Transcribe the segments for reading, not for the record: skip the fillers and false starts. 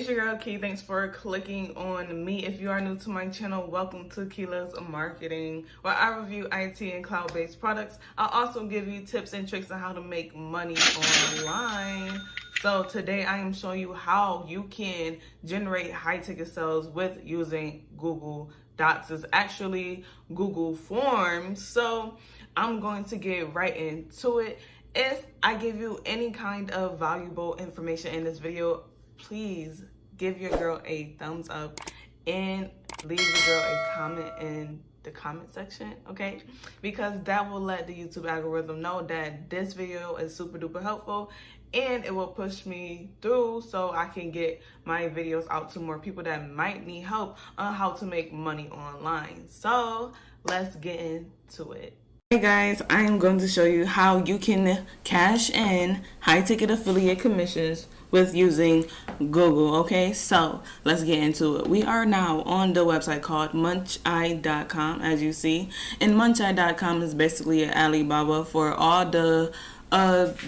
It's your girl Key. Thanks for clicking on me. If you are new to my channel, welcome to Keela's Marketing, where I review IT and cloud-based products. I'll also give you tips and tricks on how to make money online. So today I am showing you how you can generate high-ticket sales with using Google Docs. It's actually Google Forms. So I'm going to get right into it. If I give you any kind of valuable information in this video, please give your girl a thumbs up and leave your girl a comment in the comment section, okay? Because that will let the YouTube algorithm know that this video is super duper helpful, and it will push me through so I can get my videos out to more people that might need help on how to make money online. So let's get into it. Hey guys, I am going to show you how you can cash in high-ticket affiliate commissions with using Google, okay? So let's get into it. We are now on the website called muncheye.com, as you see. And muncheye.com is basically an Alibaba for all the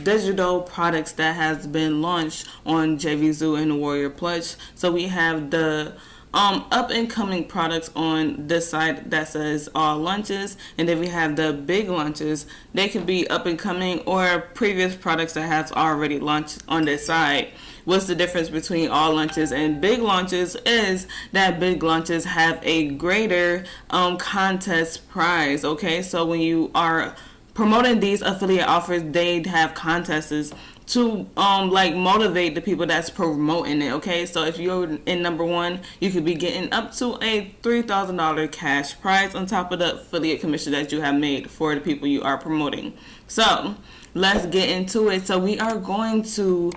digital products that has been launched on JVZoo and Warrior Plush. So we have the up and coming products on this side that says all lunches, and then we have the big lunches. They could be up and coming or previous products that have already launched on this side. What's the difference between all lunches and big launches is that big launches have a greater contest prize, okay? So when you are promoting these affiliate offers, they have contests to like motivate the people that's promoting it, okay? So if you're in number one, you could be getting up to a $3,000 cash prize on top of the affiliate commission that you have made for the people you are promoting. So let's get into it. So we are going to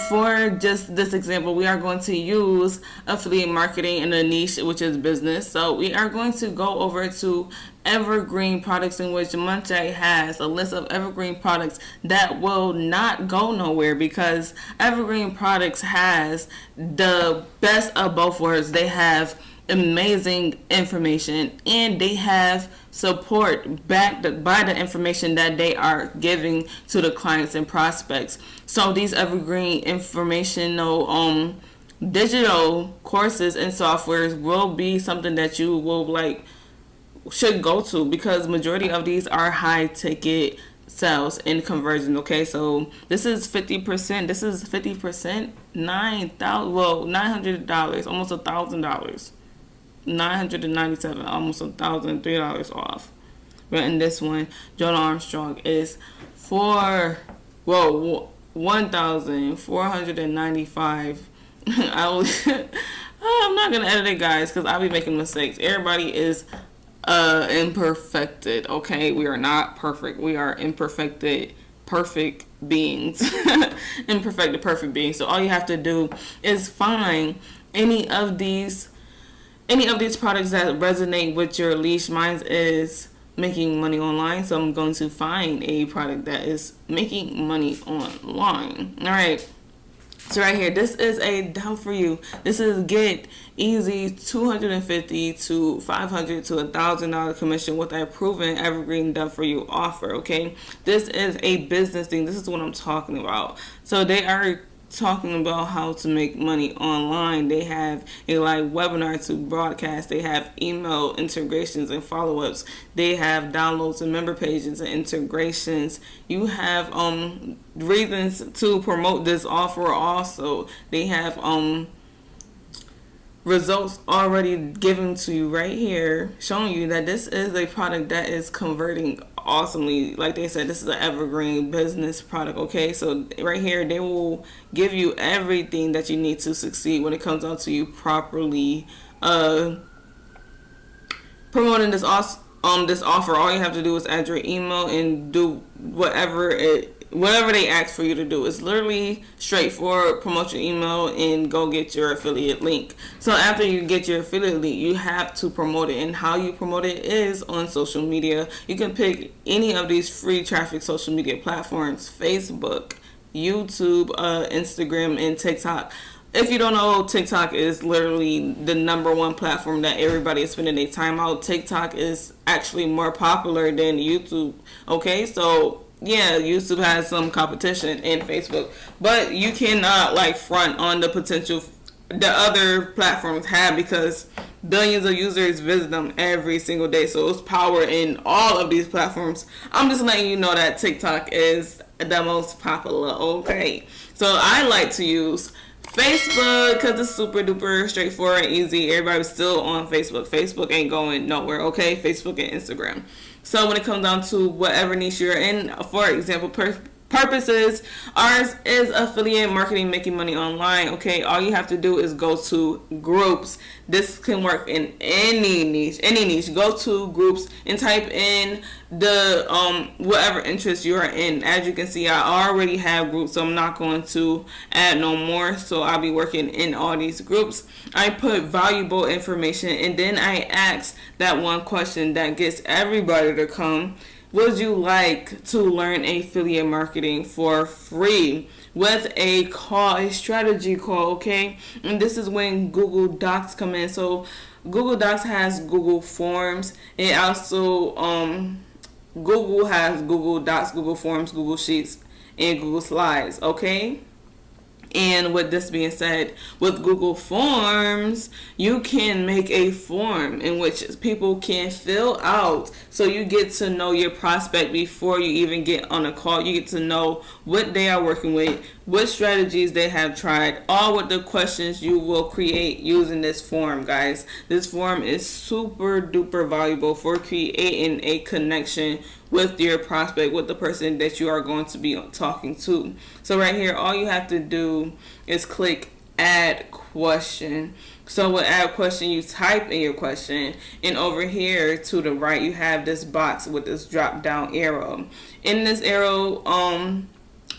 for just this example, we are going to use affiliate marketing in a niche, which is business. So we are going to go over to evergreen products, in which Muncheye has a list of evergreen products that will not go nowhere, because evergreen products has the best of both worlds. They have amazing information and they have support backed by the information that they are giving to the clients and prospects. So these evergreen informational digital courses and softwares will be something that you will should go to, because majority of these are high ticket sales and conversion, okay? So this is 50%. This is 50%, $900, almost $1,000. $997, almost $1,003 off. But in this one, Joan Armstrong is $1,495. I'm not gonna edit it, guys, because I'll be making mistakes. Everybody is imperfected, okay? We are not perfect. We are imperfected, perfect beings. Imperfected, perfect beings. So all you have to do is find any of these products that resonate with your leash. Mine is making money online, so I'm going to find a product that is making money online. All right. So right here, this is a done for you. This is get easy $250 to $500 to $1,000 commission with a proven evergreen done for you offer. Okay, this is a business thing. This is what I'm talking about. So they are talking about how to make money online. They have a webinar to broadcast. They have email integrations and follow-ups. They have downloads and member pages and integrations. You have reasons to promote this offer also. They have results already given to you right here, showing you that this is a product that is converting awesomely. Like they said, this is an evergreen business product, okay? So right here, they will give you everything that you need to succeed when it comes down to you properly promoting this offer. All you have to do is add your email and do whatever they ask for you to do. It's literally straightforward. Promote your email and go get your affiliate link. So after you get your affiliate link, you have to promote it, and how you promote it is on social media. You can pick any of these free traffic social media platforms: Facebook, YouTube, Instagram, and TikTok. If you don't know, TikTok is literally the number one platform that everybody is spending their time out. TikTok is actually more popular than YouTube, okay? So yeah, YouTube has some competition in Facebook, but you cannot front on the potential the other platforms have, because billions of users visit them every single day. So it's power in all of these platforms. I'm just letting you know that TikTok is the most popular. Okay, so I like to use Facebook because it's super duper straightforward and easy. Everybody's still on Facebook. Facebook ain't going nowhere. Okay, Facebook and Instagram. So when it comes down to whatever niche you're in, for example, purposes, ours is affiliate marketing, making money online. Okay, all you have to do is go to groups. This can work in any niche. Go to groups and type in the whatever interest you are in. As you can see, I already have groups, so I'm not going to add no more. So I'll be working in all these groups. I put valuable information, and then I ask that one question that gets everybody to come. Would you like to learn affiliate marketing for free with a strategy call, okay? And this is when Google Docs come in. So Google Docs has Google Forms. It also, Google has Google Docs, Google Forms, Google Sheets, and Google Slides, okay? And with this being said, with Google Forms, you can make a form in which people can fill out, so you get to know your prospect before you even get on a call. You get to know what they are working with, what strategies they have tried, all with the questions you will create using this form, guys. This form is super duper valuable for creating a connection with your prospect, with the person that you are going to be talking to. So right here, all you have to do is click add question. So with add question, you type in your question, and over here to the right, you have this box with this drop down arrow. In this arrow,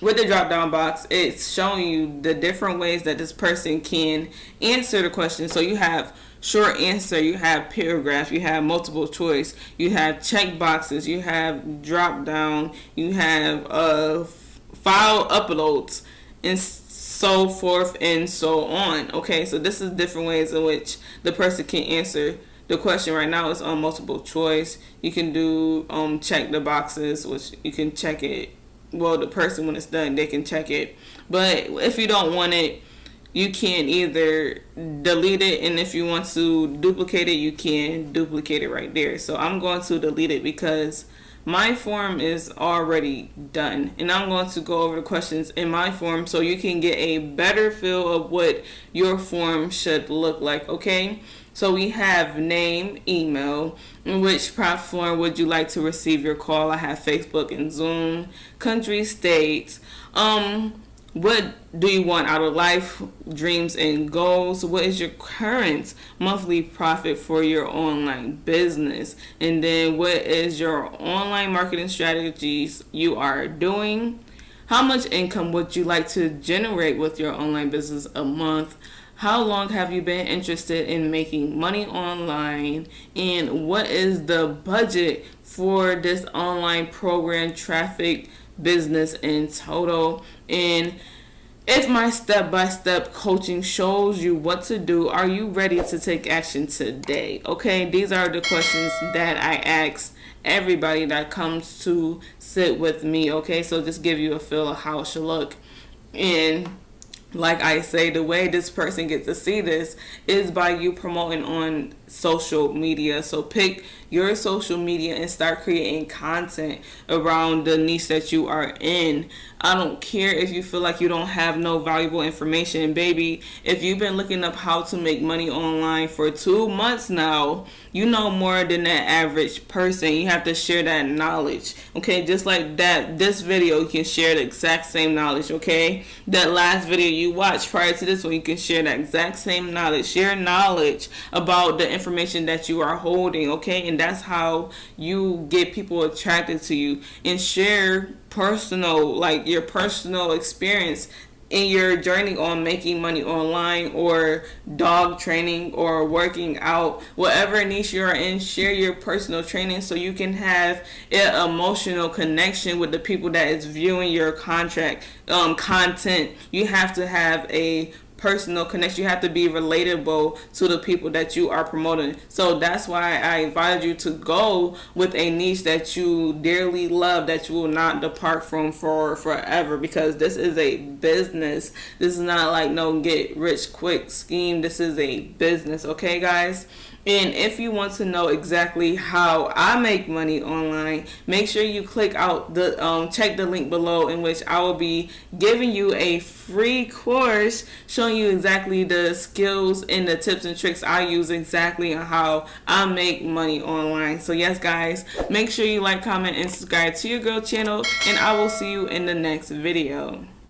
with the drop down box, it's showing you the different ways that this person can answer the question. So you have short answer, you have paragraph, you have multiple choice, you have check boxes, you have drop down, you have file uploads, and so forth and so on. Okay, so this is different ways in which the person can answer the question. Right now it's on multiple choice. You can do check the boxes, which you can check it. Well, the person, when it's done, they can check it. But if you don't want it, you can either delete it, and if you want to duplicate it, you can duplicate it right there. So I'm going to delete it because my form is already done, and I'm going to go over the questions in my form so you can get a better feel of what your form should look like, okay? So we have name, email, in which platform would you like to receive your call? I have Facebook and Zoom, country, state, what do you want out of life, dreams and goals? What is your current monthly profit for your online business? And then what is your online marketing strategies you are doing? How much income would you like to generate with your online business a month? How long have you been interested in making money online? And what is the budget for this online program, traffic, business in total? And if my step-by-step coaching shows you what to do, are you ready to take action today? Okay, these are the questions that I ask everybody that comes to sit with me. Okay, so just give you a feel of how it should look. And like I say, the way this person gets to see this is by you promoting on social media. So pick your social media and start creating content around the niche that you are in. I don't care if you feel like you don't have no valuable information, baby. If you've been looking up how to make money online for 2 months now, you know more than that average person. You have to share that knowledge, okay? Just like that, this video, you can share the exact same knowledge, okay? That last video you watched prior to this one, you can share that exact same knowledge. Share knowledge about the information that you are holding, okay? And that's how you get people attracted to you. And share personal, like your personal experience in your journey on making money online, or dog training, or working out, whatever niche you're in. Share your personal training so you can have an emotional connection with the people that is viewing your content. You have to have a personal connection. You have to be relatable to the people that you are promoting. So that's why I advise you to go with a niche that you dearly love, that you will not depart from for forever, because this is a business. This is not like no get rich quick scheme. This is a business, okay guys? And if you want to know exactly how I make money online, make sure you click out the check the link below, in which I will be giving you a free course showing you exactly the skills and the tips and tricks I use exactly on how I make money online. So yes guys, make sure you like, comment, and subscribe to your girl channel, and I will see you in the next video.